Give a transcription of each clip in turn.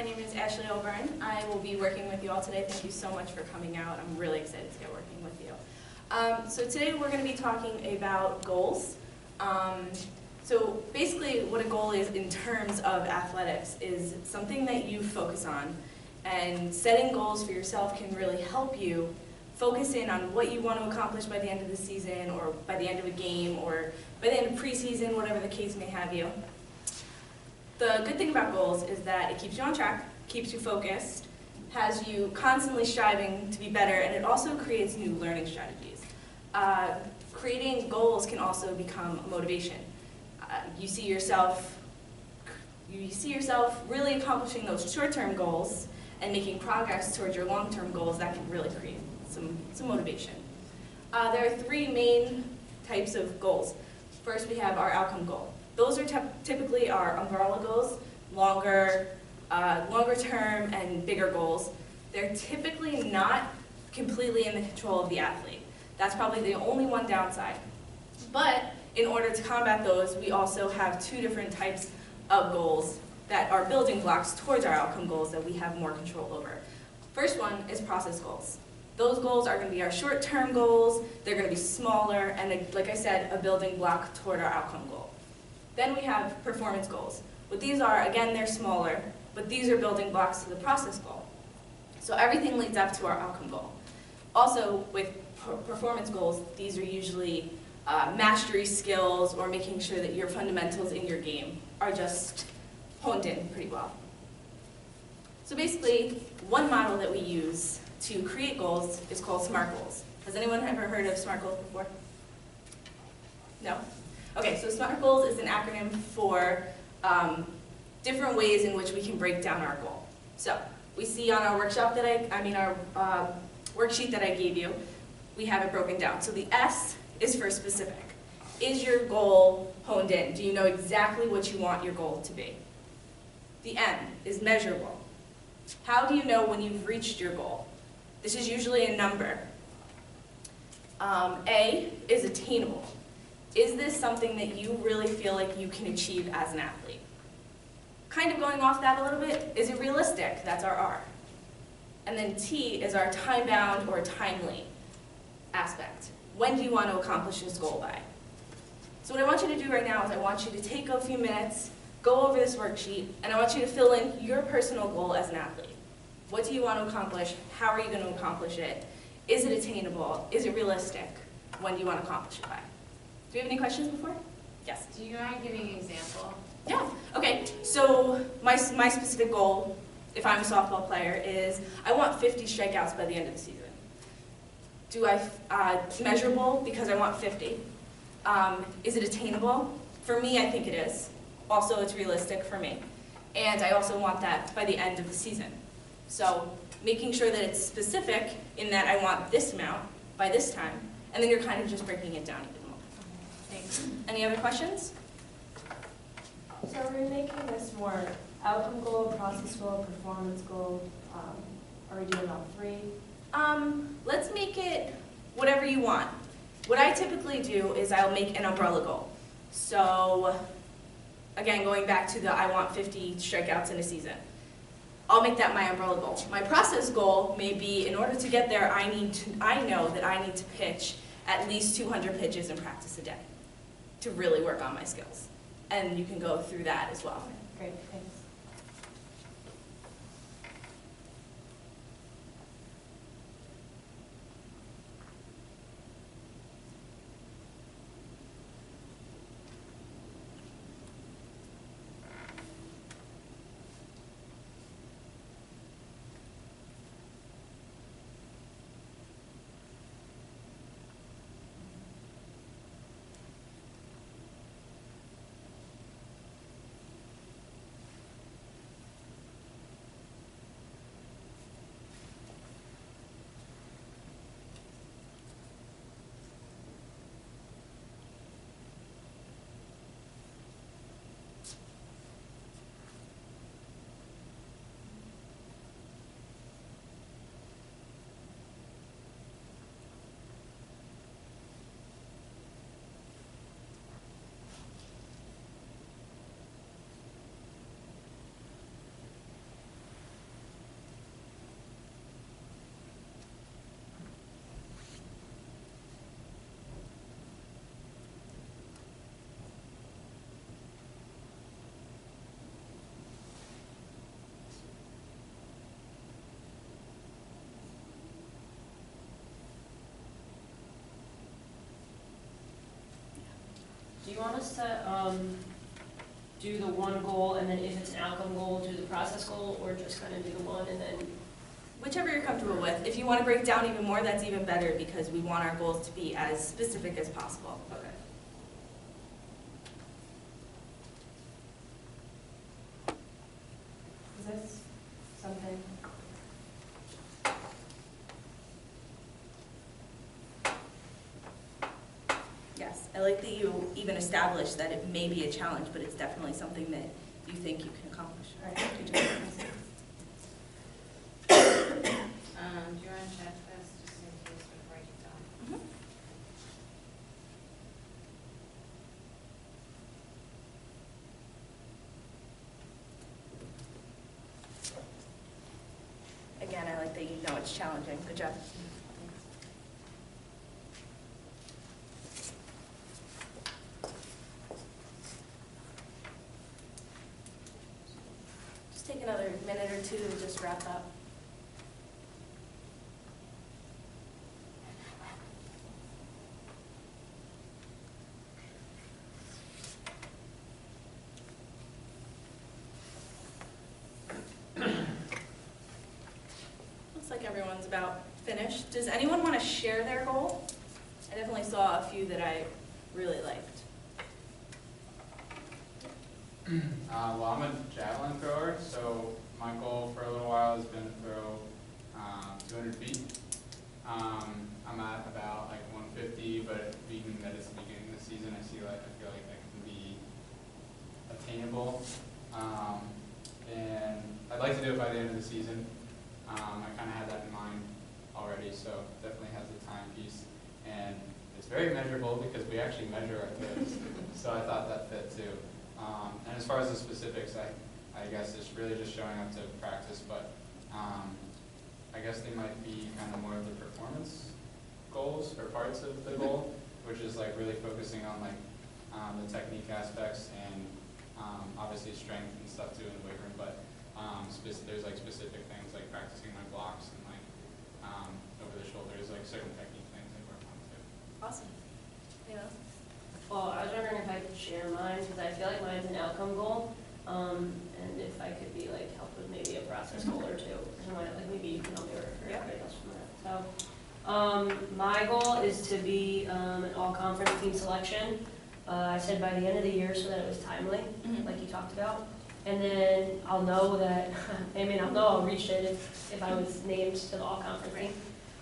My name is Ashley O'Byrne. I will be working with you all today. Thank you so much for coming out. I'm really excited to get working with you. So today we're going to be talking about goals. So basically what a goal is in terms of athletics is something that you focus on. And setting goals for yourself can really help you focus in on what you want to accomplish by the end of the season or by the end of a game or by the end of preseason, whatever the case may have you. The good thing about goals is that it keeps you on track, keeps you focused, has you constantly striving to be better, and it also creates new learning strategies. Creating goals can also become motivation. You see yourself really accomplishing those short-term goals and making progress towards your long-term goals. That can really create some motivation. There are three main types of goals. First, we have our outcome goal. Those are typically our umbrella goals, longer term and bigger goals. They're typically not completely in the control of the athlete. That's probably the only one downside. But in order to combat those, we also have two different types of goals that are building blocks towards our outcome goals that we have more control over. First one is process goals. Those goals are going to be our short-term goals. They're going to be smaller and, like I said, a building block toward our outcome goal. Then we have performance goals. What these are, again, they're smaller, but these are building blocks to the process goal. So everything leads up to our outcome goal. Also, with performance goals, these are usually mastery skills or making sure that your fundamentals in your game are just honed in pretty well. So basically, one model that we use to create goals is called SMART goals. Has anyone ever heard of SMART goals before? No? Okay, so SMART goals is an acronym for different ways in which we can break down our goal. So we see on our workshop that our worksheet that I gave you, we have it broken down. So the S is for specific. Is your goal honed in? Do you know exactly what you want your goal to be? The M is measurable. How do you know when you've reached your goal? This is usually a number. A is attainable. Is this something that you really feel like you can achieve as an athlete? Kind of going off that a little bit, is it realistic? That's our R. And then T is our time-bound or timely aspect. When do you want to accomplish this goal by? So what I want you to do right now is I want you to take a few minutes, go over this worksheet, and I want you to fill in your personal goal as an athlete. What do you want to accomplish? How are you going to accomplish it? Is it attainable? Is it realistic? When do you want to accomplish it by? Do we have any questions before? Yes? Do you mind giving an example? Yeah. Okay. So my specific goal, if I'm a softball player, is I want 50 strikeouts by the end of the season. Do measurable because I want 50. Is it attainable? For me, I think it is. Also, it's realistic for me. And I also want that by the end of the season. So making sure that it's specific in that I want this amount by this time, and then you're kind of just breaking it down even more. Thanks. Any other questions? So we're making this more outcome goal, process goal, performance goal. Are we doing all three? Let's make it whatever you want. What I typically do is I'll make an umbrella goal. So again, going back to the I want 50 strikeouts in a season. I'll make that my umbrella goal. My process goal may be, in order to get there, I know that I need to pitch at least 200 pitches in practice a day to really work on my skills. And you can go through that as well. Great, thanks. Do you want us to do the one goal, and then if it's an outcome goal, do the process goal, or just kind of do the one and then? Whichever you're comfortable with. If you want to break down even more, that's even better because we want our goals to be as specific as possible. Okay. Is this something? Yes, I like that you even established that it may be a challenge, but it's definitely something that you think you can accomplish. All right. Good job. Do you want to check this, just in case we break it down? Mhm. Again, I like that you know it's challenging. Good job. Just take another minute or two to just wrap up. Looks like everyone's about finished. Does anyone want to share their goal? I definitely saw a few that I really liked. Well, I'm a javelin thrower, so my goal for a little while has been to throw 200 feet. I'm at about like 150, but being that it's the beginning of the season, I feel like that can be attainable. And I'd like to do it by the end of the season. I kind of had that in mind already, so definitely has the time piece. And it's very measurable because we actually measure our throws, so I thought that fit too. And as far as the specifics, I guess it's really just showing up to practice, but I guess they might be kind of more of the performance goals or parts of the goal, which is like really focusing on like the technique aspects and obviously strength and stuff too in the weight room, but there's like specific things like practicing my blocks and like over the shoulders, like certain technique things I work on too. Awesome. Anyone else? Well, I was wondering if I could share mine, because I feel like mine's an outcome goal, and if I could be like help with maybe a process goal or two, or like maybe you can help me or everybody else from that. So, my goal is to be an all-conference team selection. I said by the end of the year so that it was timely, like you talked about. And then I'll know that, I'll know I'll reach it if I was named to the all-conference team.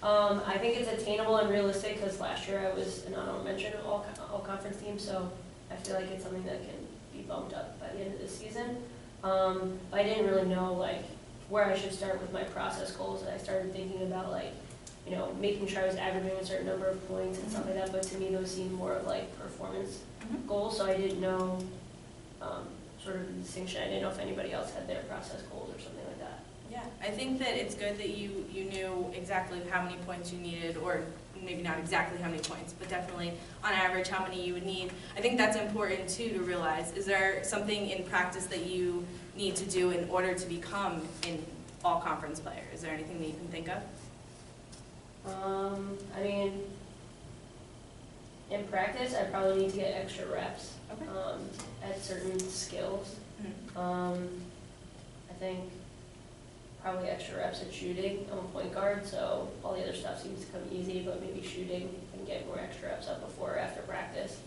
I think it's attainable and realistic because last year I was an honorable mention of all-conference team, so I feel like it's something that can be bumped up by the end of the season. I didn't really know like where I should start with my process goals. I started thinking about like, making sure I was averaging a certain number of points and stuff like that, but to me those seemed more of like performance goals, so I didn't know sort of the distinction. I didn't know if anybody else had their process goals or something like that. Yeah, I think that it's good that you knew exactly how many points you needed, or maybe not exactly how many points, but definitely on average how many you would need. I think that's important too to realize. Is there something in practice that you need to do in order to become an all-conference player? Is there anything that you can think of? In practice, I probably need to get extra reps Okay. at certain skills. Mm-hmm. I think probably extra reps at shooting. I'm a point guard, so all the other stuff seems to come easy, but maybe shooting and get more extra reps up before or after practice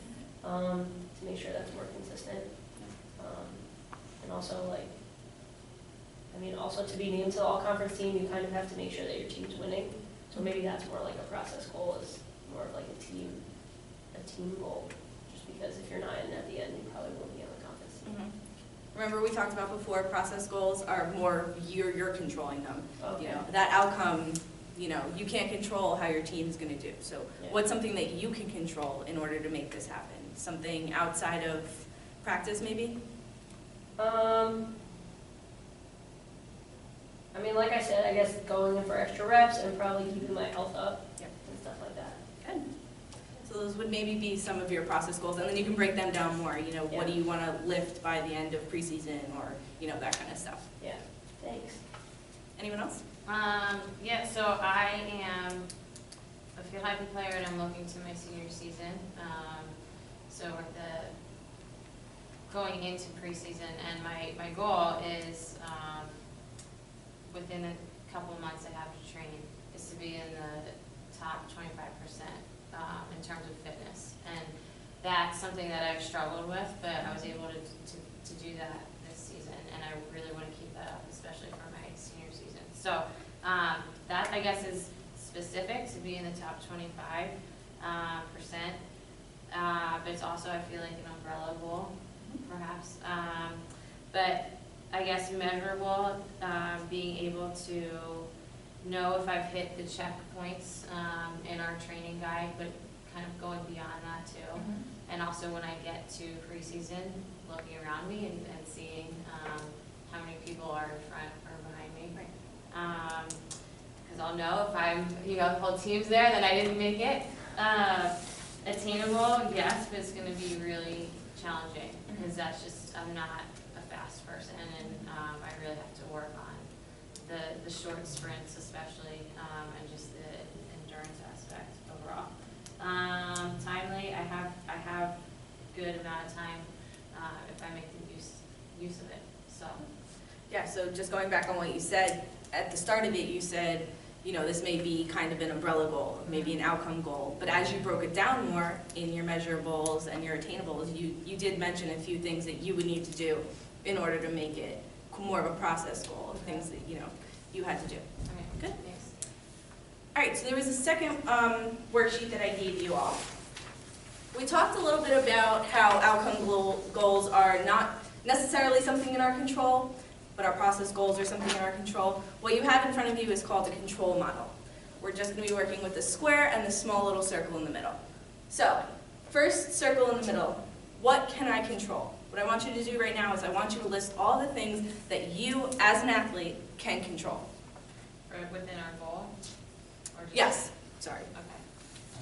to make sure that's more consistent. And also, also to be named to the all-conference team, you kind of have to make sure that your team's winning. So maybe that's more like a process goal, is more of like a team goal. Just because if you're not in at the end, you probably won't be on the conference team. Mm-hmm. Remember we talked about before, process goals are more you're controlling them. Okay. That outcome, you can't control how your team's going to do. So Yeah. what's something that you can control in order to make this happen? Something outside of practice, maybe? Like I said, I guess going in for extra reps and probably keeping my health up Yep. and stuff like that. Good. So those would maybe be some of your process goals, and then you can break them down more. What do you want to lift by the end of preseason, or that kind of stuff. Yeah, thanks. Anyone else? So I am a field hockey player and I'm looking to my senior season. So so going into preseason, and my goal is, within a couple of months I have to train, is to be in the top 25% in terms of fitness. And that's something that I've struggled with, but I was able to do that this season, and I really want to keep that up, especially for my senior season. So that, I guess, is specific to be in the top 25%, but it's also, I feel like, an umbrella goal, perhaps. But I guess measurable, being able to know if I've hit the checkpoints in our training guide, but kind of going beyond that too. And also when I get to preseason, looking around me and seeing how many people are in front or behind me. Because I'll know if I'm, the whole team's there, then I didn't make it. Attainable, yes, but it's going to be really challenging because that's just, I'm not a fast person, and I really have to work on the short sprints especially, and just the endurance aspect overall. Timely, I have good amount of time if I make the use of it. So Yeah, so just going back on what you said, at the start of it, you said, this may be kind of an umbrella goal, maybe an outcome goal, but as you broke it down more in your measurables and your attainables, you did mention a few things that you would need to do in order to make it more of a process goal, things that, you had to do. okay, Good. thanks. All right, so there was a second worksheet that I gave you all. We talked a little bit about how outcome goals are not necessarily something in our control, but our process goals are something in our control. What you have in front of you is called a control model. We're just going to be working with the square and the small little circle in the middle. So, first circle in the middle, what can I control? What I want you to do right now is I want you to list all the things that you, as an athlete, can control. Within our goal? Or just Yes, sorry. Okay.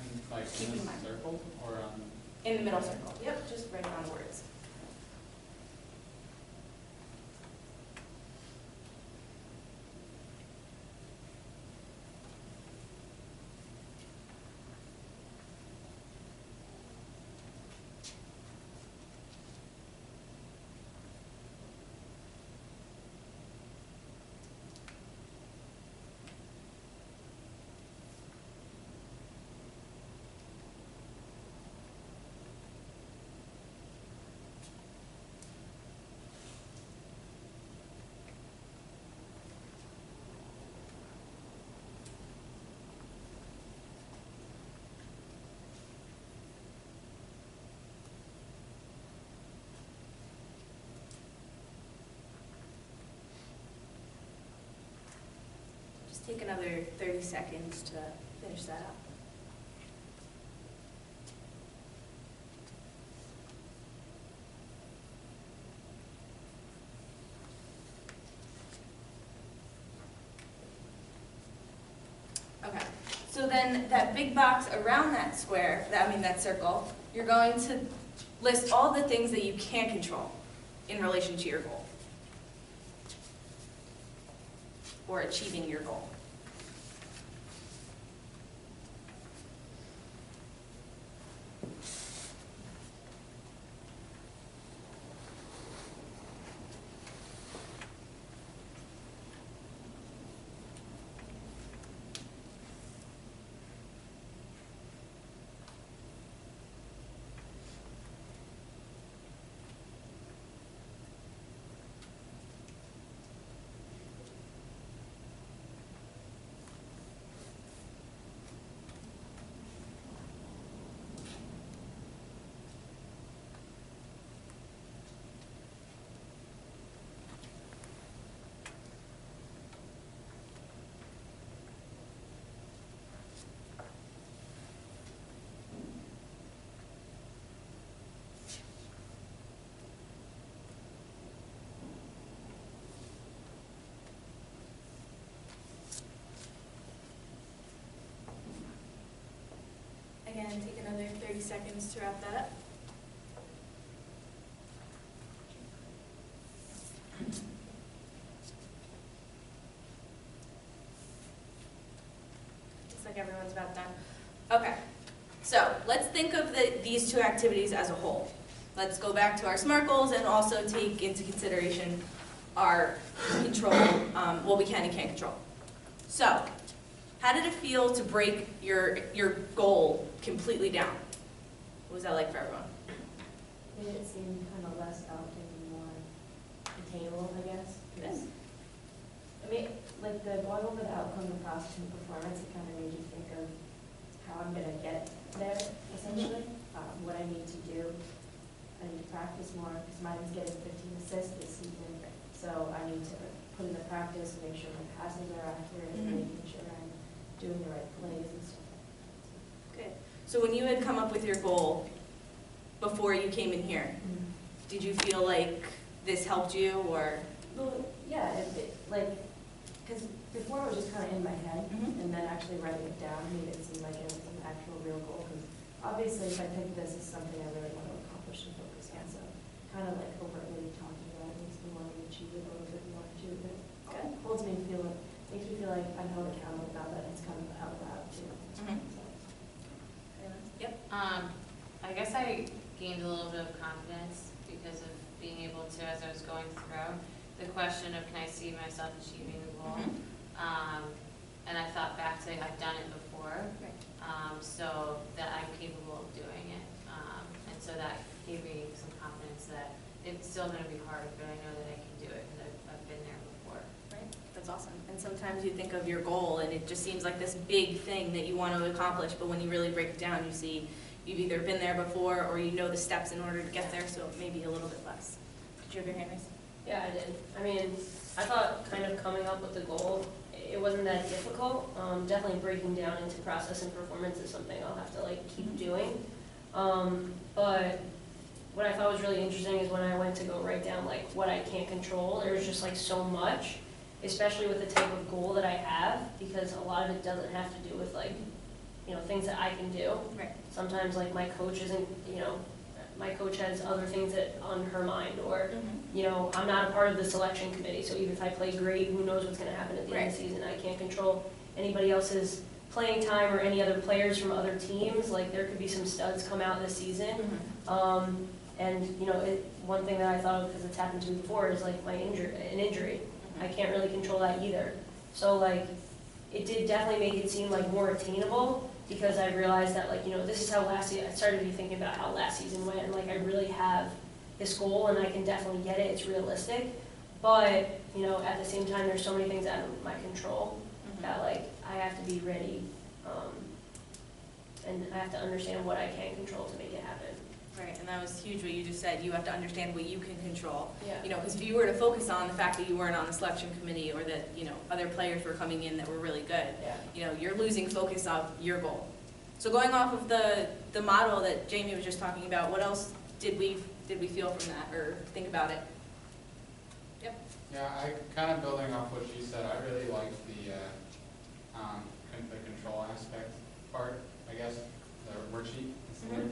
And like Keep in in this mind. circle or on? In the middle circle. Yep, just write down words. Just take another 30 seconds to finish that up. Okay, so then that big box around that square, that circle, you're going to list all the things that you can control in relation to your goal or achieving your goal. Again, take another 30 seconds to wrap that up. Looks like everyone's about done. Okay, So let's think of these two activities as a whole. Let's go back to our SMART goals and also take into consideration our control, what we can and can't control. So, how did it feel to break your goal completely down? What was that like for everyone? Made it seem kind of less daunting and more attainable, I guess. Yes. I mean, like the going over the outcome, the process, and performance, it kind of made you think of how I'm gonna get there, essentially, what I need to do. I need to practice more, because mine's getting 15 assists this season, so I need to put in the practice, make sure my passes are accurate, and making sure I'm doing the right plays and stuff. Good. So when you had come up with your goal before you came in here, did you feel like this helped you, or? Well, yeah, like, because before it was just kind of in my head, and then actually writing it down made it seem like it was an actual real goal, because obviously if I pick this as something I really want to accomplish and focus on, so kind of like overtly talking about it makes me want to achieve it a little bit more too, but it holds me feel, makes me feel like I'm held accountable now that it's kind of out loud too. So. Yep. I guess I gained a little bit of confidence because of being able to, as I was going through, the question of can I see myself achieving the goal? And I thought back to I've done it before, so that I'm capable of doing it. And so that gave me some confidence that it's still going to be hard, but I know that I can do it because I've been there before. Right, that's awesome. And sometimes you think of your goal and it just seems like this big thing that you want to accomplish, but when you really break it down, you see you've either been there before or you know the steps in order to get there, so maybe a little bit less. Did you have your hand raised? Yeah, I did. I mean, I thought kind of coming up with the goal, it wasn't that difficult. Definitely breaking down into process and performance is something I'll have to like keep doing. But what I thought was really interesting is when I went to go write down like what I can't control, there's just like so much, especially with the type of goal that I have, because a lot of it doesn't have to do with like, you know, things that I can do. Right. Sometimes like my coach isn't, you know, my coach has other things that on her mind, or, you know, I'm not a part of the selection committee, so even if I play great, who knows what's gonna happen at the end of the season. I can't control anybody else's playing time or any other players from other teams. Like there could be some studs come out this season. And you know, one thing that I thought of, because it's happened to me before, is like an injury. I can't really control that either. So like, it did definitely make it seem like more attainable, because I realized that like, you know, this is how last season, I started to be thinking about how last season went, and like I really have this goal and I can definitely get it, it's realistic. But, you know, at the same time, there's so many things out of my control that like, I have to be ready, and I have to understand what I can control to make it happen. Right, and that was huge what you just said. You have to understand what you can control. Yeah. You know, because if you were to focus on the fact that you weren't on the selection committee or that, you know, other players were coming in that were really good, you know, you're losing focus of your goal. So going off of the model that Jamie was just talking about, what else did we feel from that or think about it? Yep. Yeah, I kind of building off what she said, I really liked the control aspect part, I guess, the worksheet is the word.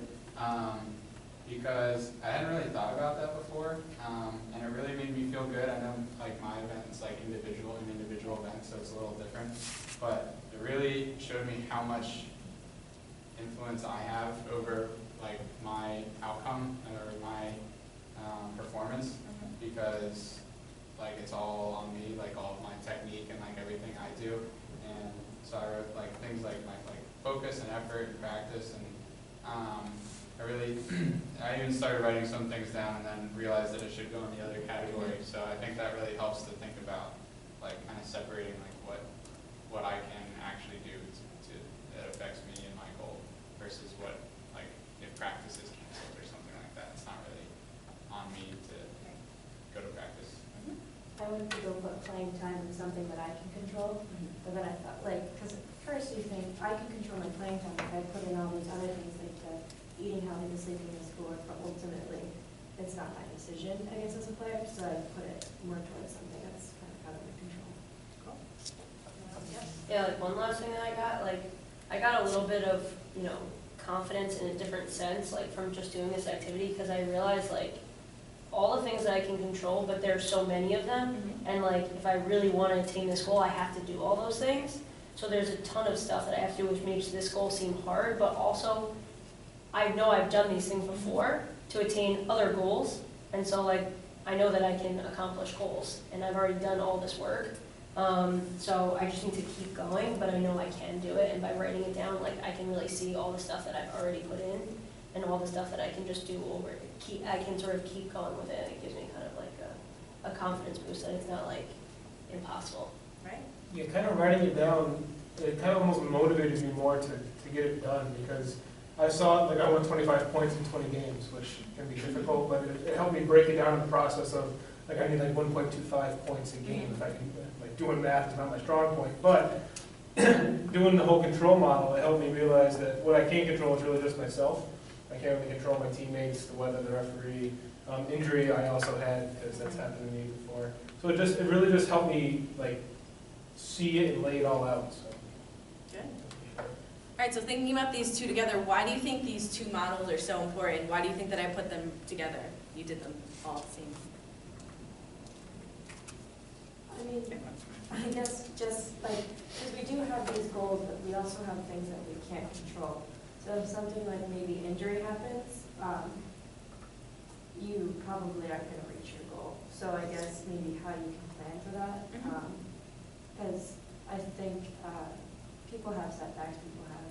Because I hadn't really thought about that before, and it really made me feel good. I know like my event's like an individual event, so it's a little different, but it really showed me how much influence I have over like my outcome or my performance, because like it's all on me, like all of my technique and like everything I do. And so I wrote like things like my focus and effort and practice, and I even started writing some things down and then realized that it should go in the other category. So I think that really helps to think about like kind of separating like what I can actually do that affects me and my goal versus what, like if practice is canceled or something like that. It's not really on me to go to practice. I went to go put playing time in something that I can control, but then I thought, like, because at first you think, I can control my playing time if I put in all these other things, like eating healthy, sleeping, and schoolwork, but ultimately, it's not my decision, I guess, as a player, so I put it more towards something that's kind of out of my control. Cool. Yeah, like one last thing that I got a little bit of, you know, confidence in a different sense, like from just doing this activity, because I realized like all the things that I can control, but there's so many of them, and like if I really want to attain this goal, I have to do all those things. So there's a ton of stuff that I have to do, which makes this goal seem hard, but also I know I've done these things before to attain other goals, and so like, I know that I can accomplish goals, and I've already done all this work. So I just need to keep going, but I know I can do it, and by writing it down, like, I can really see all the stuff that I've already put in, and all the stuff that I can just do over, I can sort of keep going with it, and it gives me kind of like a confidence boost that it's not like impossible. Right? Yeah, kind of writing it down, it kind of almost motivated me more to get it done, because I saw, like, I won 25 points in 20 games, which can be difficult, but it helped me break it down in the process of, like, I need like 1.25 points a game if I can, like, doing math is not my strong point, but doing the whole control model, it helped me realize that what I can't control is really just myself. I can't really control my teammates, the weather, the referee. Injury I also had, because that's happened to me before. So it really just helped me, like, see it and lay it all out, so. Good. All right, so thinking about these two together, why do you think these two models are so important? Why do you think that I put them together? You did them all at the same I mean, I guess just like, because we do have these goals, but we also have things that we can't control. So if something like maybe injury happens, you probably aren't going to reach your goal. So I guess maybe how you can plan for that. Because I think people have setbacks, people have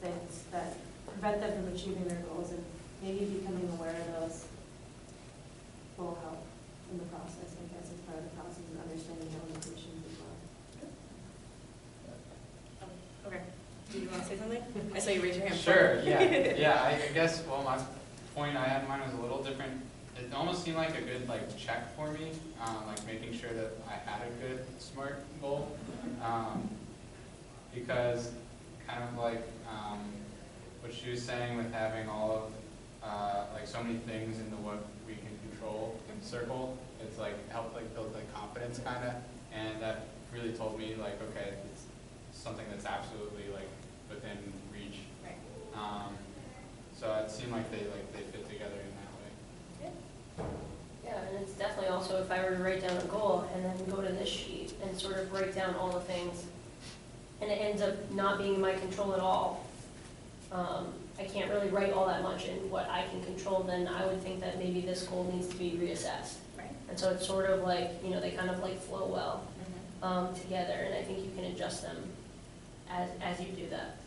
things that prevent them from achieving their goals, and maybe becoming aware of those will help in the process. I guess it's part of the process and understanding your limitations as well. Okay. Do you want to say something? I saw you raise your hand. Sure, yeah. I guess, well, my point I had in mind was a little different. It almost seemed like a good check for me, like making sure that I had a good SMART goal. Because kind of like what she was saying with having all of like so many things in the what we can control circle, it's like helped like build like confidence kind of, and that really told me like, okay, it's something that's absolutely like within reach. Right. So it seemed like they fit together in that way. Yeah, and it's definitely also, if I were to write down a goal and then go to this sheet and sort of break down all the things, and it ends up not being in my control at all, I can't really write all that much in what I can control, then I would think that maybe this goal needs to be reassessed. Right. And so it's sort of like, they kind of like flow well together, and I think you can adjust them as you do that.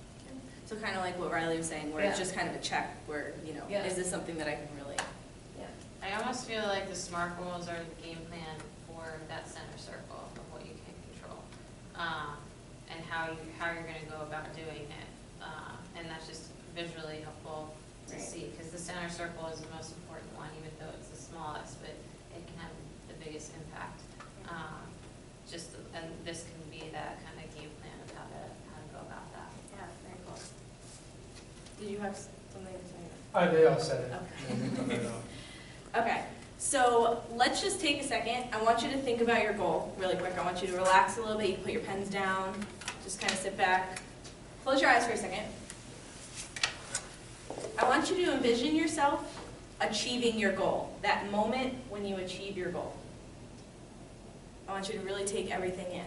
So kind of like what Riley was saying, where it's Yeah. just kind of a check, where, Yeah. is this something that I can really? I almost feel like the SMART goals are the game plan for that center circle of what you can control, and how you're going to go about doing it, and that's just visually helpful to Right. see, because the center circle is the most important one, even though it's the smallest, but it can have the biggest impact. And this can be that kind of game plan of how to go about that. Yeah, very cool. Did you have something to say? They all said it. Okay. Okay, so let's just take a second. I want you to think about your goal really quick. I want you to relax a little bit. You put your pens down, just kind of sit back. Close your eyes for a second. I want you to envision yourself achieving your goal, that moment when you achieve your goal. I want you to really take everything in.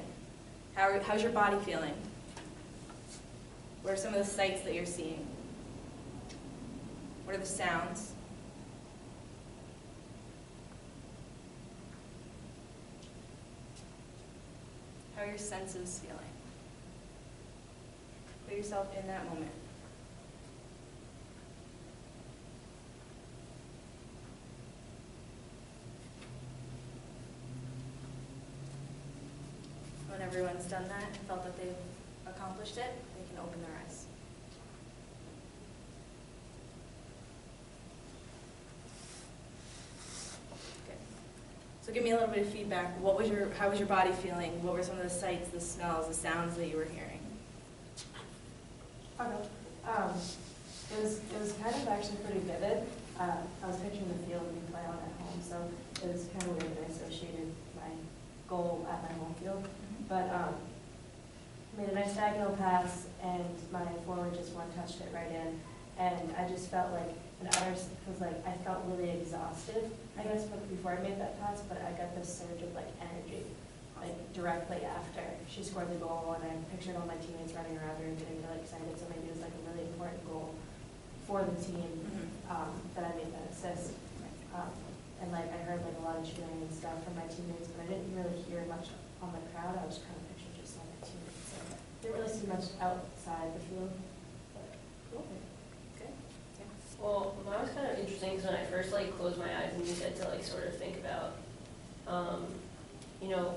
How's your body feeling? What are some of the sights that you're seeing? What are the sounds? How are your senses feeling? Put yourself in that moment. When everyone's done that and felt that they've accomplished it, they can open their eyes. Good. So give me a little bit of feedback. How was your body feeling? What were some of the sights, the smells, the sounds that you were hearing? Okay. It was kind of actually pretty vivid. I was picturing the field we play on at home, so it was kind of weird that I associated my goal at my home field. But made a nice diagonal pass, and my forward just one-touched it right in. And I just felt like I felt really exhausted, I guess, before I made that pass, but I got this surge of energy, directly after she scored the goal, and I pictured all my teammates running around her and getting really excited, so maybe it was a really important goal for the team, that I made that assist. And like, I heard like a lot of cheering and stuff from my teammates, but I didn't really hear much on the crowd. I was kind of pictured just on my teammates. So didn't really see much outside the field. But cool. Good. Well, mine was kind of interesting because when I first like closed my eyes and you said to like sort of think about, you know,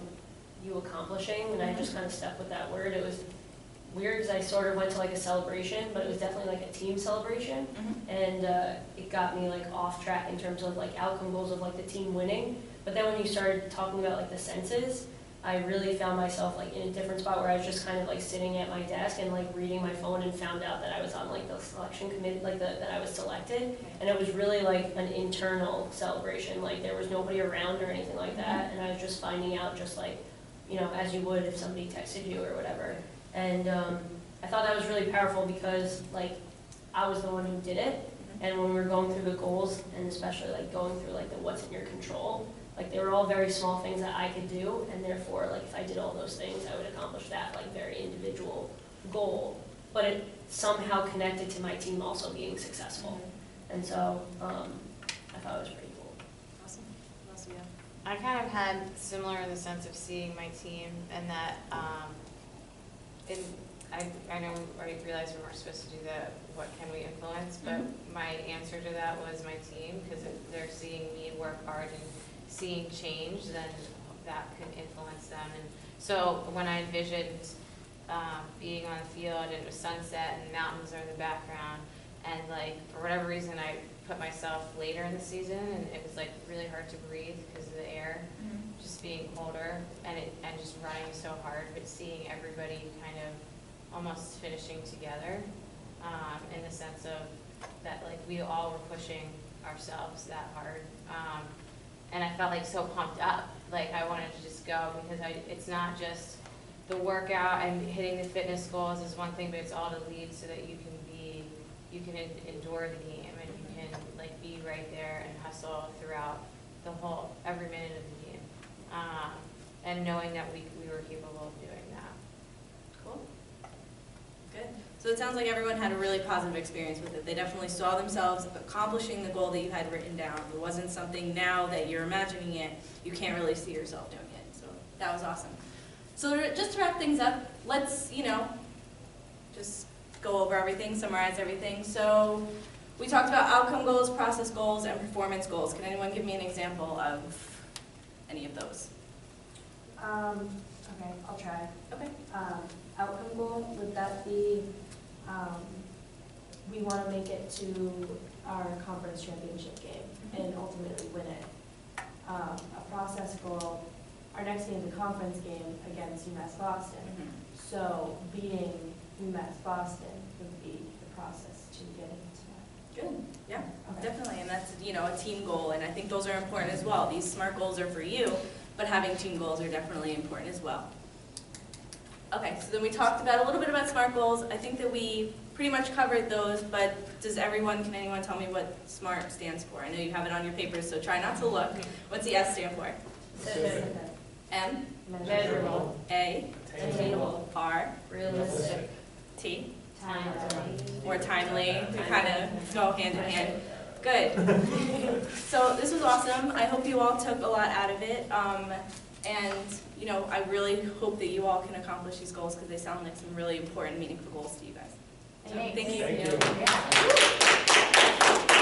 you accomplishing, and I just kind of stuck with that word. It was weird because I sort of went to like a celebration, but it was definitely like a team celebration, and it got me like off track in terms of like outcome goals of like the team winning. But then when you started talking about like the senses, I really found myself like in a different spot where I was just kind of like sitting at my desk and like reading my phone and found out that I was on like the selection committee, like that I was selected, and it was really like an internal celebration. Like there was nobody around or anything like that, and I was just finding out just like, you know, as you would if somebody texted you or whatever. And I thought that was really powerful because like I was the one who did it, and when we were going through the goals, and especially like going through like the what's in your control, like they were all very small things that I could do, and therefore like if I did all those things, I would accomplish that like very individual goal. But it somehow connected to my team also being successful, and so I thought it was pretty cool. Awesome. What else do you have? I kind of had similar in the sense of seeing my team, and that I know I realize we weren't supposed to do that, what can we influence, but my answer to that was my team, because if they're seeing me work hard and seeing change, then that can influence them. And so when I envisioned being on the field and it was sunset and mountains are in the background, and like for whatever reason I put myself later in the season, and it was like really hard to breathe because of the air, just being colder, and just running so hard, but seeing everybody kind of almost finishing together, in the sense of that like we all were pushing ourselves that hard, and I felt like so pumped up, like I wanted to just go, because it's not just the workout and hitting the fitness goals is one thing, but it's all to lead so that you can endure the game, and you can like be right there and hustle throughout the whole, every minute of the game, and knowing that we were capable of doing that. Cool. Good. So it sounds like everyone had a really positive experience with it. They definitely saw themselves accomplishing the goal that you had written down. It wasn't something now that you're imagining it, you can't really see yourself doing it. So that was awesome. So just to wrap things up, let's, just go over everything, summarize everything. So we talked about outcome goals, process goals, and performance goals. Can anyone give me an example of any of those? Okay, I'll try. Okay. Outcome goal, would that be, we want to make it to our conference championship game and ultimately win it. A process goal, our next game is a conference game against UMass Boston. So beating UMass Boston would be the process to get into that. Good. Yeah, Okay. definitely. And that's, a team goal. And I think those are important as well. These SMART goals are for you, but having team goals are definitely important as well. Okay, so then we talked about a little bit about SMART goals. I think that we pretty much covered those, but can anyone tell me what SMART stands for? I know you have it on your papers, so try not to look. What's the S stand for? M? Measurable. A? Attainable. R? Realistic. T? Timely. Or timely. We kind of go hand in hand. Good. So this was awesome. I hope you all took a lot out of it. I really hope that you all can accomplish these goals because they sound like some really important, meaningful goals to you guys. So, thank you. Thank you.